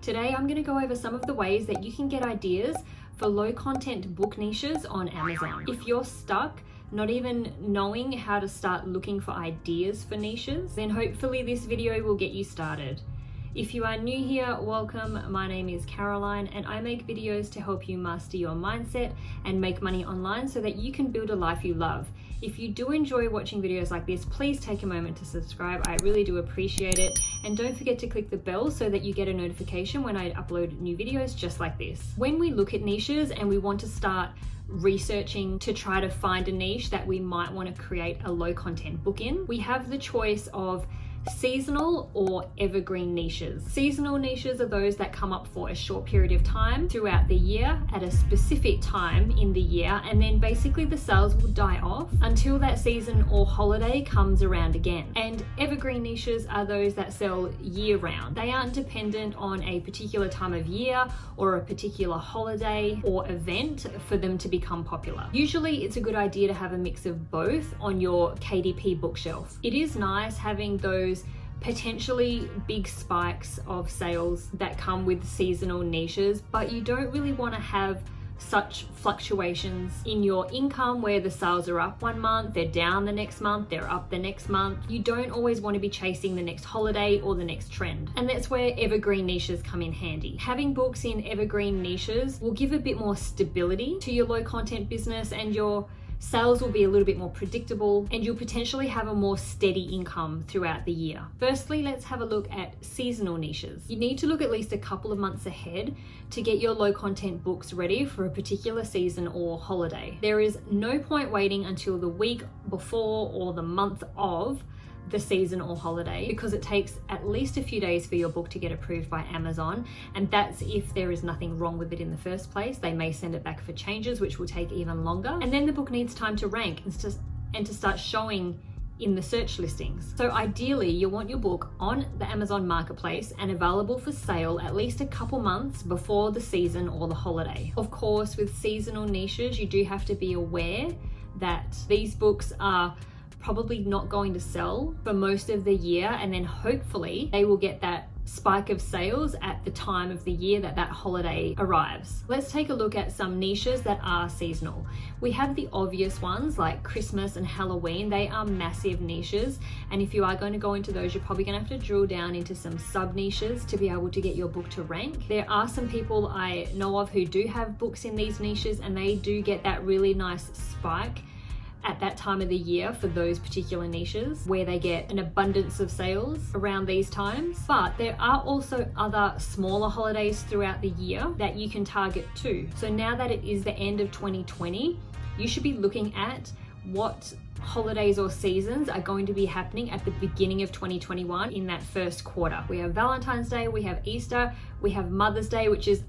Today I'm going to go over some of the ways that you can get ideas for low content book niches on Amazon. If you're stuck not even knowing how to start looking for ideas for niches, then hopefully this video will get you started. If you are new here, welcome. My name is Caroline and I make videos to help you master your mindset and make money online so that you can build a life you love. If you do enjoy watching videos like this, please take a moment to subscribe. I really do appreciate it. And don't forget to click the bell so that you get a notification when I upload new videos just like this. When we look at niches and we want to start researching to try to find a niche that we might want to create a low content book in, we have the choice of seasonal or evergreen niches. Seasonal niches are those that come up for a short period of time throughout the year at a specific time in the year, and then basically the sales will die off until that season or holiday comes around again. And evergreen niches are those that sell year round. They aren't dependent on a particular time of year or a particular holiday or event for them to become popular. Usually it's a good idea to have a mix of both on your KDP bookshelf. It is nice having those potentially big spikes of sales that come with seasonal niches, but you don't really want to have such fluctuations in your income where the sales are up one month, they're down the next month, they're up the next month. You don't always want to be chasing the next holiday or the next trend. And that's where evergreen niches come in handy. Having books in evergreen niches will give a bit more stability to your low content business, and your sales will be a little bit more predictable, and you'll potentially have a more steady income throughout the year. Firstly, let's have a look at seasonal niches. You need to look at least a couple of months ahead to get your low content books ready for a particular season or holiday. There is no point waiting until the week before or the month of the season or holiday, because it takes at least a few days for your book to get approved by Amazon, and that's if there is nothing wrong with it in the first place. They may send it back for changes, which will take even longer, and then the book needs time to rank and to start showing in the search listings. So ideally you want your book on the Amazon marketplace and available for sale at least a couple months before the season or the holiday. Of course, with seasonal niches you do have to be aware that these books are probably not going to sell for most of the year, and then hopefully they will get that spike of sales at the time of the year that holiday arrives. Let's take a look at some niches that are seasonal. We have the obvious ones like Christmas and Halloween. They are massive niches, and if you are going to go into those, you're probably going to have to drill down into some sub niches to be able to get your book to rank. There are some people I know of who do have books in these niches, and they do get that really nice spike at that time of the year for those particular niches where they get an abundance of sales around these times. But there are also other smaller holidays throughout the year that you can target too. So now that it is the end of 2020, you should be looking at what holidays or seasons are going to be happening at the beginning of 2021 in that first quarter. We have Valentine's Day, we have Easter, we have Mother's Day, which is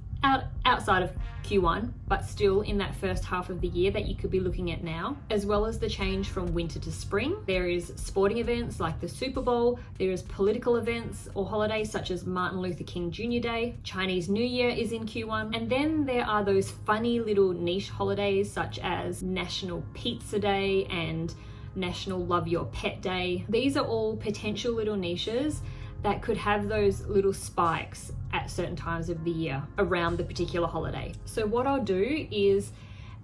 outside of Q1, but still in that first half of the year that you could be looking at now, as well as the change from winter to spring. There is sporting events like the Super Bowl, there is political events or holidays such as Martin Luther King Jr. Day, Chinese New Year is in Q1, and then there are those funny little niche holidays such as National Pizza Day and National Love Your Pet Day. These are all potential little niches that could have those little spikes at certain times of the year around the particular holiday. So what I'll do is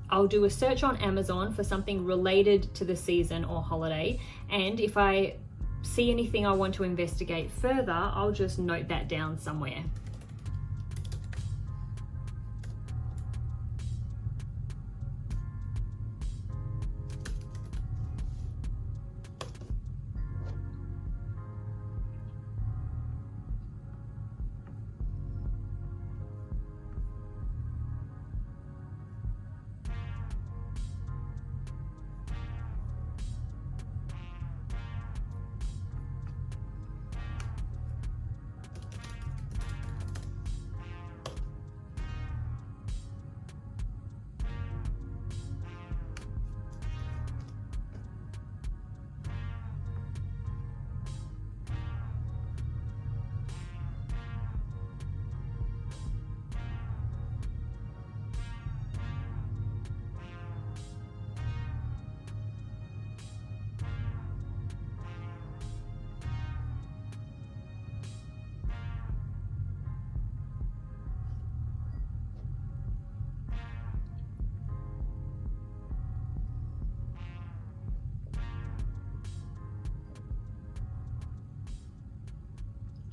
I'll do a search on Amazon for something related to the season or holiday, and if I see anything I want to investigate further, I'll just note that down somewhere.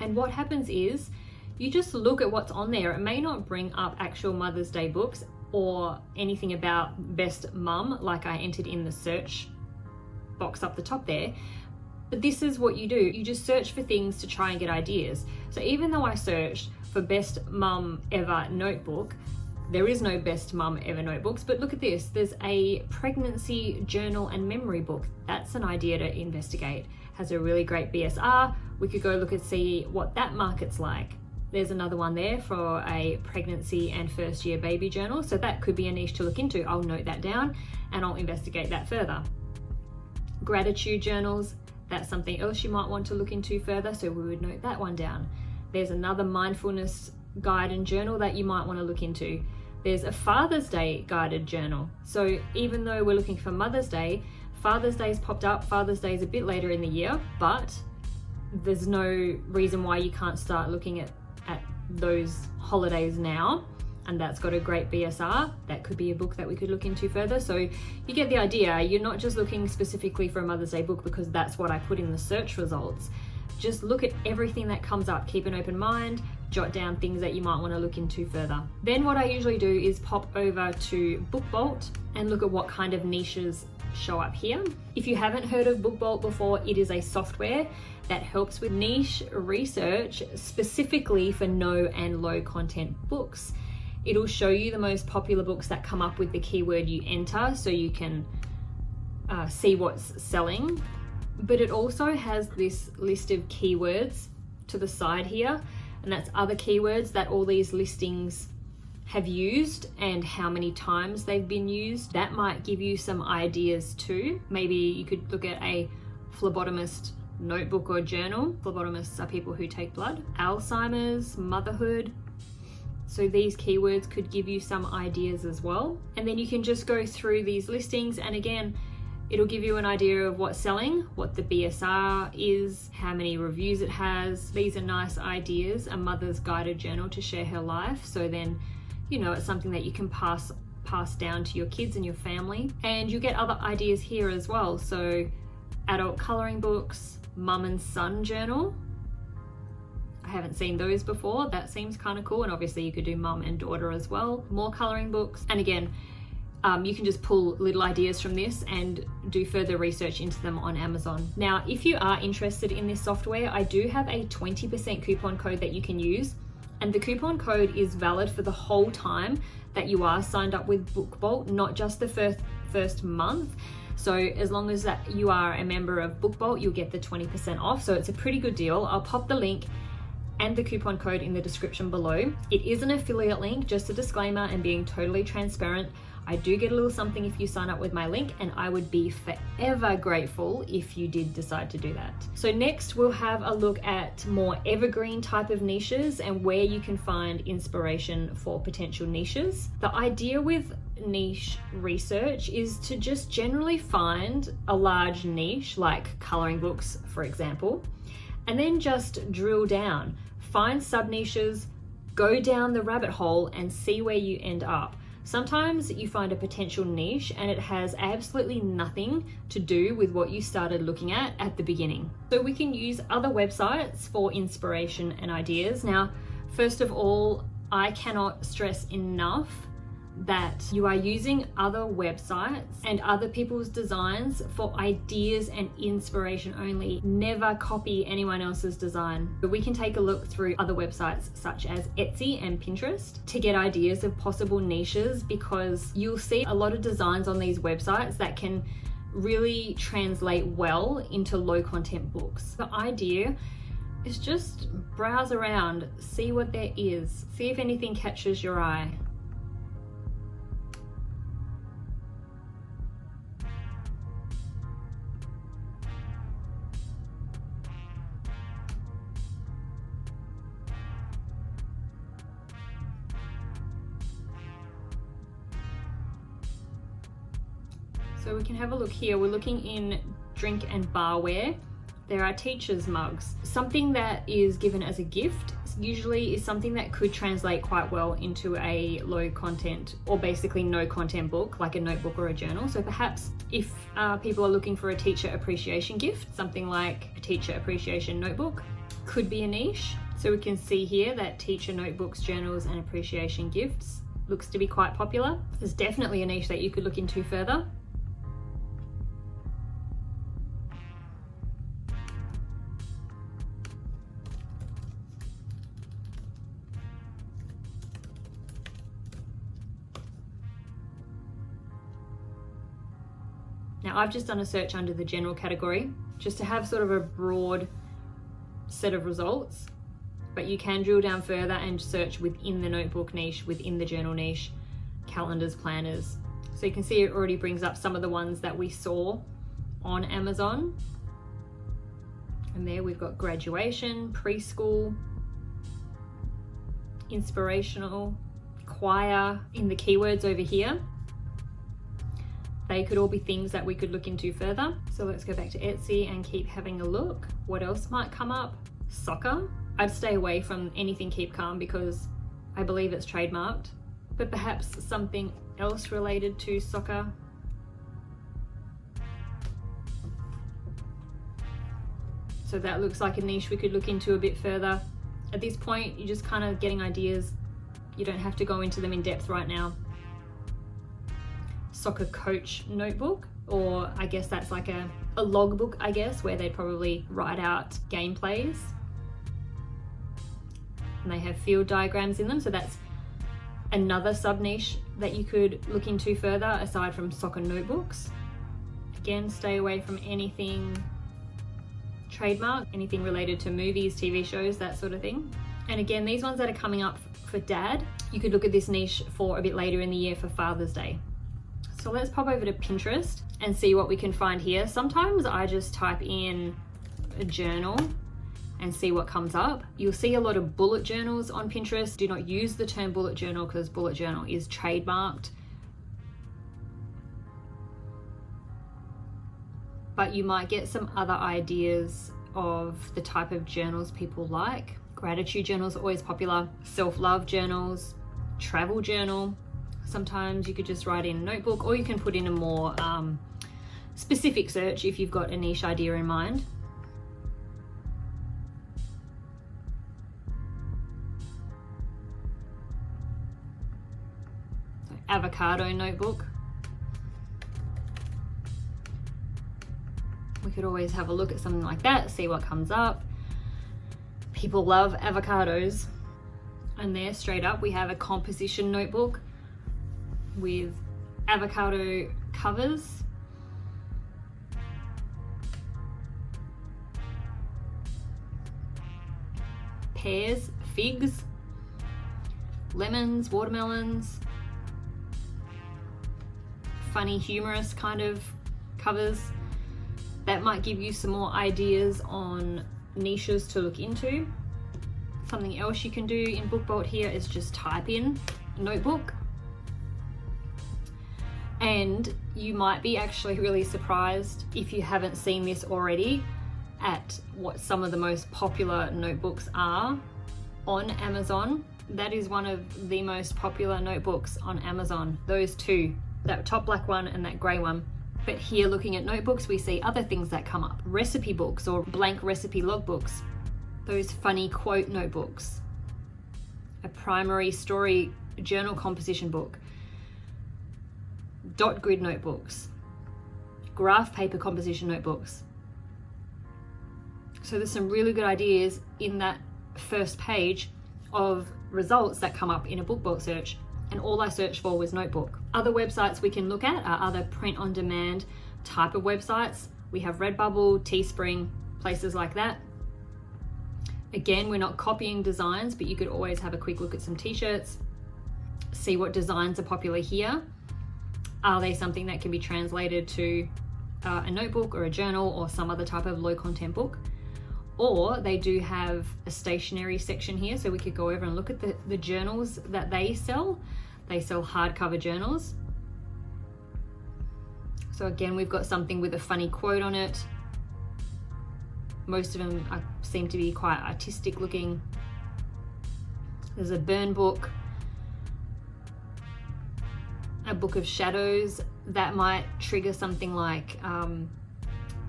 And what happens is you just look at what's on there. It may not bring up actual Mother's Day books or anything about best mum like I entered in the search box up the top there, but this is what you do. You just search for things to try and get ideas. So even though I searched for best mum ever notebook, there is no best mum ever notebooks, but look at this. There's a pregnancy journal and memory book. That's an idea to investigate. Has a really great BSR. We could go look and see what that market's like. There's another one there for a pregnancy and first year baby journal. So that could be a niche to look into. I'll note that down and I'll investigate that further. Gratitude journals, that's something else you might want to look into further. So we would note that one down. There's another mindfulness guide and journal that you might want to look into. There's a Father's Day guided journal. So even though we're looking for Mother's Day, Father's Day's popped up. Father's Day is a bit later in the year, but there's no reason why you can't start looking at those holidays now. And that's got a great BSR. That could be a book that we could look into further. So you get the idea. You're not just looking specifically for a Mother's Day book because that's what I put in the search results. Just look at everything that comes up. Keep an open mind. Jot down things that you might want to look into further. Then what I usually do is pop over to BookBolt and look at what kind of niches show up here. If you haven't heard of BookBolt before, it is a software that helps with niche research specifically for no and low content books. It'll show you the most popular books that come up with the keyword you enter so you can see what's selling. But it also has this list of keywords to the side here, and that's other keywords that all these listings have used and how many times they've been used. That might give you some ideas too. Maybe you could look at a phlebotomist notebook or journal. Phlebotomists are people who take blood. Alzheimer's, motherhood. So these keywords could give you some ideas as well. And then you can just go through these listings, and again, it'll give you an idea of what's selling, what the BSR is, how many reviews it has. These are nice ideas. A mother's guided journal to share her life. So then, you know, it's something that you can pass down to your kids and your family. And you get other ideas here as well. So adult coloring books, mum and son journal. I haven't seen those before. That seems kind of cool. And obviously you could do mum and daughter as well. More coloring books. And again, you can just pull little ideas from this and do further research into them on Amazon. Now, if you are interested in this software, I do have a 20% coupon code that you can use. And the coupon code is valid for the whole time that you are signed up with BookBolt, not just the first month. So as long as that you are a member of BookBolt, you'll get the 20% off. So it's a pretty good deal. I'll pop the link and the coupon code in the description below. It is an affiliate link, just a disclaimer and being totally transparent. I do get a little something if you sign up with my link, and I would be forever grateful if you did decide to do that. So next we'll have a look at more evergreen type of niches and where you can find inspiration for potential niches. The idea with niche research is to just generally find a large niche like coloring books, for example, and then just drill down, find sub niches, go down the rabbit hole and see where you end up. Sometimes you find a potential niche and it has absolutely nothing to do with what you started looking at the beginning. So we can use other websites for inspiration and ideas. Now, first of all, I cannot stress enough that you are using other websites and other people's designs for ideas and inspiration only. Never copy anyone else's design. But we can take a look through other websites such as Etsy and Pinterest to get ideas of possible niches, because you'll see a lot of designs on these websites that can really translate well into low content books. The idea is just browse around, see what there is, see if anything catches your eye. So we can have a look here. We're looking in drink and barware. There are teachers' mugs. Something that is given as a gift usually is something that could translate quite well into a low content or basically no content book, like a notebook or a journal. So perhaps if people are looking for a teacher appreciation gift, something like a teacher appreciation notebook, could be a niche. So we can see here that teacher notebooks, journals, and appreciation gifts looks to be quite popular. There's definitely a niche that you could look into further. Now I've just done a search under the general category just to have sort of a broad set of results, but you can drill down further and search within the notebook niche, within the journal niche, calendars, planners. So you can see it already brings up some of the ones that we saw on Amazon. And there we've got graduation, preschool, inspirational, choir. In the keywords over here, they could all be things that we could look into further. So let's go back to Etsy and keep having a look. What else might come up? Soccer. I'd stay away from anything Keep Calm because I believe it's trademarked, but perhaps something else related to soccer. So that looks like a niche we could look into a bit further. At this point, you're just kind of getting ideas. You don't have to go into them in depth right now. Soccer coach notebook, or I guess that's like a logbook, I guess, where they probably write out gameplays. And they have field diagrams in them, so that's another sub niche that you could look into further aside from soccer notebooks. Again, stay away from anything trademark, anything related to movies, TV shows, that sort of thing. And again, these ones that are coming up for dad, you could look at this niche for a bit later in the year for Father's Day. So let's pop over to Pinterest and see what we can find here. Sometimes I just type in a journal and see what comes up. You'll see a lot of bullet journals on Pinterest. Do not use the term bullet journal because bullet journal is trademarked. But you might get some other ideas of the type of journals people like. Gratitude journals are always popular. Self-love journals, travel journal. Sometimes you could just write in a notebook, or you can put in a more specific search if you've got a niche idea in mind. So, avocado notebook. We could always have a look at something like that, see what comes up. People love avocados. And there, straight up, we have a composition notebook with avocado covers. Pears, figs, lemons, watermelons. Funny, humorous kind of covers. That might give you some more ideas on niches to look into. Something else you can do in BookBolt here is just type in notebook. And you might be actually really surprised if you haven't seen this already at what some of the most popular notebooks are on Amazon. That is one of the most popular notebooks on Amazon. Those two, that top black one and that grey one. But here, looking at notebooks, we see other things that come up. Recipe books or blank recipe logbooks. Those funny quote notebooks. A primary story journal composition book. Dot grid notebooks. Graph paper composition notebooks. So there's some really good ideas in that first page of results that come up in a BookBolt search. And all I searched for was notebook. Other websites we can look at are other print on demand type of websites. We have Redbubble, Teespring, places like that. Again, we're not copying designs, but you could always have a quick look at some t-shirts, see what designs are popular here. Are they something that can be translated to a notebook or a journal or some other type of low content book? Or they do have a stationery section here, so we could go over and look at the journals that they sell. They sell hardcover journals. So again, we've got something with a funny quote on it. Most of them seem to be quite artistic looking. There's a burn book, a book of shadows that might trigger something like a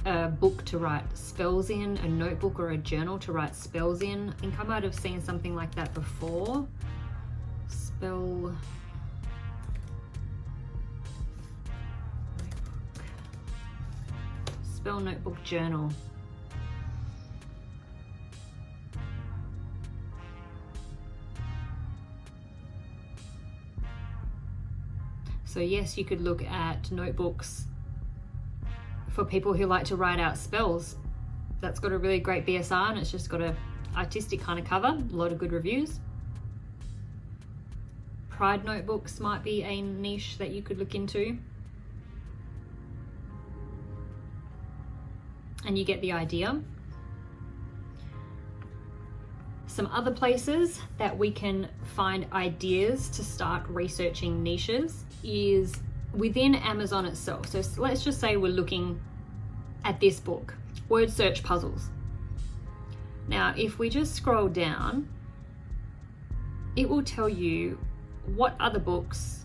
a book to write spells in, a notebook or a journal to write spells in. I think I might have seen something like that before. Spell notebook journal. So yes, you could look at notebooks for people who like to write out spells. That's got a really great BSR and it's just got a artistic kind of cover, a lot of good reviews. Pride notebooks might be a niche that you could look into. And you get the idea. Some other places that we can find ideas to start researching niches is within Amazon itself. So let's just say we're looking at this book, word search puzzles. Now, if we just scroll down, it will tell you what other books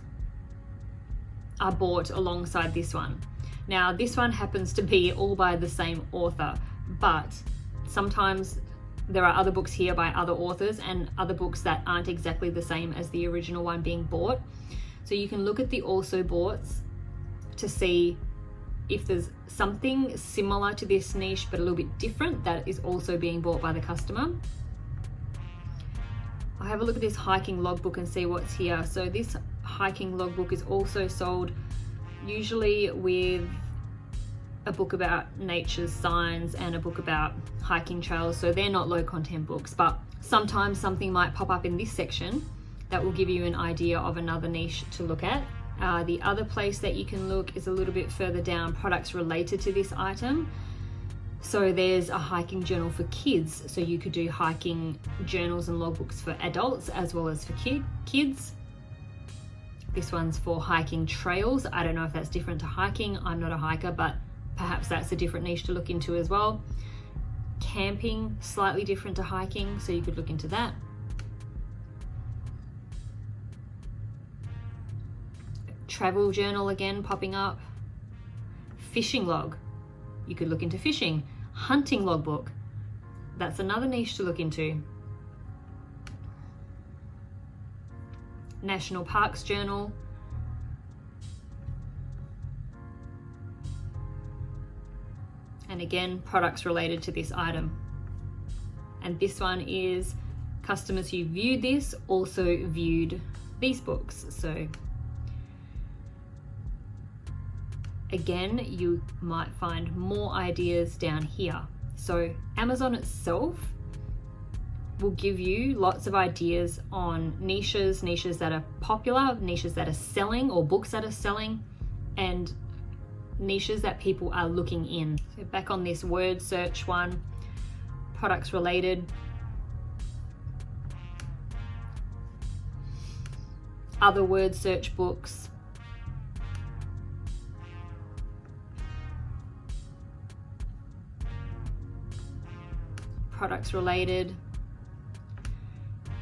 are bought alongside this one. Now, this one happens to be all by the same author, but sometimes there are other books here by other authors and other books that aren't exactly the same as the original one being bought. So you can look at the also boughts to see if there's something similar to this niche but a little bit different that is also being bought by the customer. I'll have a look at this hiking logbook and see what's here. So this hiking logbook is also sold usually with a book about nature's signs and a book about hiking trails. So they're not low content books, but sometimes something might pop up in this section that will give you an idea of another niche to look at. The other place that you can look is a little bit further down, products related to this item. So there's a hiking journal for kids. So you could do hiking journals and logbooks for adults as well as for kids. This one's for hiking trails. I don't know if that's different to hiking. I'm not a hiker, but perhaps that's a different niche to look into as well. Camping, slightly different to hiking, so you could look into that. Travel journal again popping up. Fishing log, you could look into fishing. Hunting logbook, that's another niche to look into. National Parks journal. And again, products related to this item. And this one is customers who viewed this also viewed these books. So again, you might find more ideas down here. So Amazon itself will give you lots of ideas on niches that are popular, niches that are selling, or books that are selling, and niches that people are looking in. So back on this word search one, products related, other word search books, products related.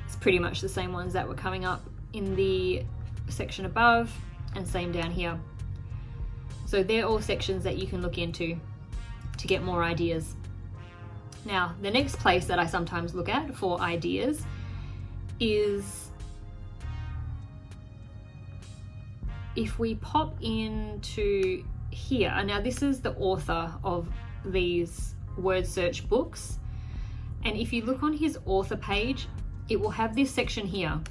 It's pretty much the same ones that were coming up in the section above and same down here. So they're all sections that you can look into to get more ideas. Now, the next place that I sometimes look at for ideas is if we pop into here. Now, this is the author of these word search books. And if you look on his author page, it will have this section here.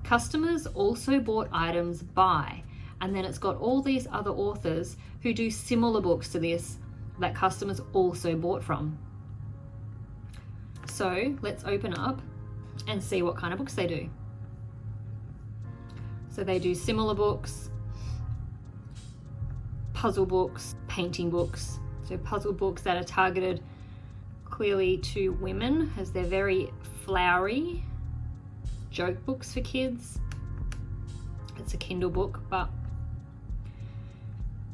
Customers also bought items by, and then it's got all these other authors who do similar books to this that customers also bought from. So let's open up and see what kind of books they do. So they do similar books, puzzle books, painting books. So puzzle books that are targeted clearly to women, as they're very flowery. Joke books for kids. It's a Kindle book, but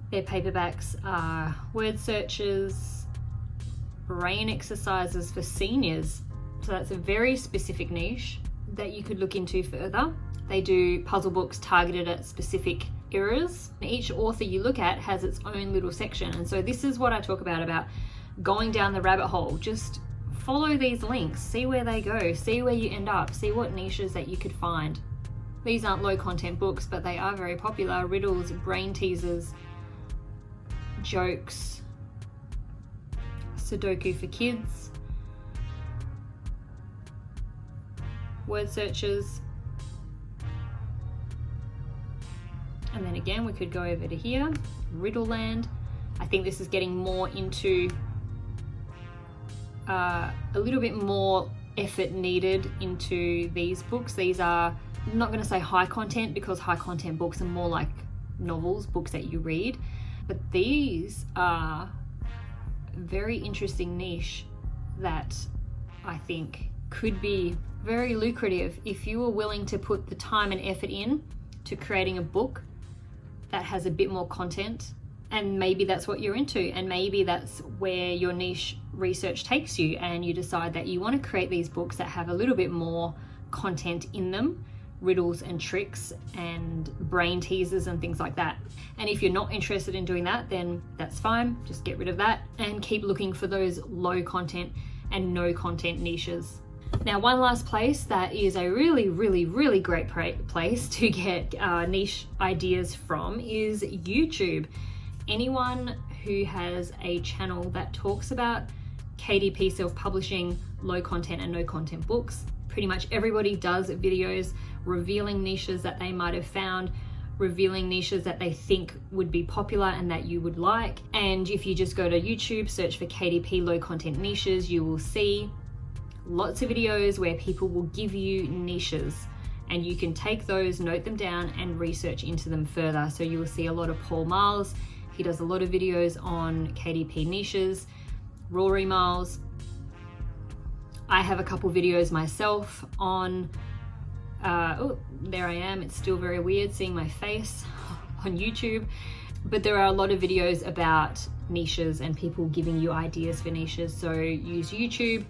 their paperbacks are word searches, brain exercises for seniors. So that's a very specific niche that you could look into further. They do puzzle books targeted at specific errors. Each author you look at has its own little section. And so this is what I talk about going down the rabbit hole. Just follow these links, see where they go, see where you end up, see what niches that you could find. These aren't low content books, but they are very popular. Riddles, brain teasers, jokes, Sudoku for kids, word searches. And then again, we could go over to here, Riddle Land. I think this is getting more into a little bit more effort needed into these books. These are, I'm not going to say high content, because high content books are more like novels, books that you read, but these are very interesting niche that I think could be very lucrative if you were willing to put the time and effort in to creating a book that has a bit more content. And maybe that's what you're into, and maybe that's where your niche research takes you, and you decide that you want to create these books that have a little bit more content in them, riddles and tricks and brain teasers and things like that. And if you're not interested in doing that, then that's fine, just get rid of that and keep looking for those low content and no content niches. Now, one last place that is a really, really, really great place to get niche ideas from is YouTube. Anyone who has a channel that talks about KDP self-publishing, low content and no content books, pretty much everybody does videos revealing niches that they might have found, revealing niches that they think would be popular and that you would like. And if you just go to YouTube, search for KDP low content niches, you will see lots of videos where people will give you niches, and you can take those, note them down and research into them further. So you will see a lot of Paul Miles. He does a lot of videos on KDP niches, Rory Miles. I have a couple videos myself on, oh, there I am. It's still very weird seeing my face on YouTube, but there are a lot of videos about niches and people giving you ideas for niches. So use YouTube,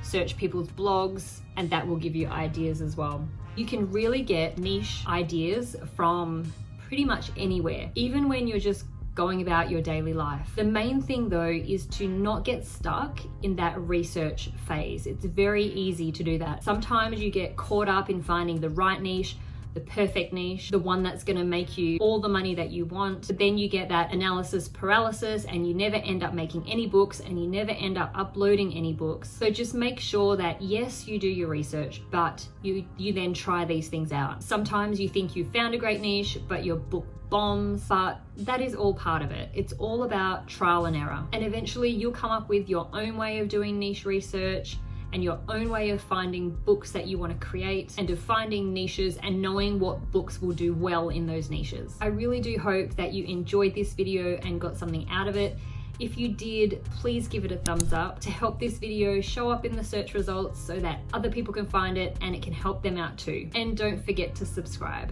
search people's blogs, and that will give you ideas as well. You can really get niche ideas from pretty much anywhere, even when you're just going about your daily life. The main thing though is to not get stuck in that research phase. It's very easy to do that. Sometimes you get caught up in finding the right niche, the perfect niche, the one that's going to make you all the money that you want. But then you get that analysis paralysis and you never end up making any books, and you never end up uploading any books. So just make sure that yes, you do your research, but you then try these things out. Sometimes you think you found a great niche, but your book bombs, but that is all part of it. It's all about trial and error. And eventually you'll come up with your own way of doing niche research and your own way of finding books that you want to create, and of finding niches and knowing what books will do well in those niches. I really do hope that you enjoyed this video and got something out of it. If you did, please give it a thumbs up to help this video show up in the search results so that other people can find it and it can help them out too. And don't forget to subscribe.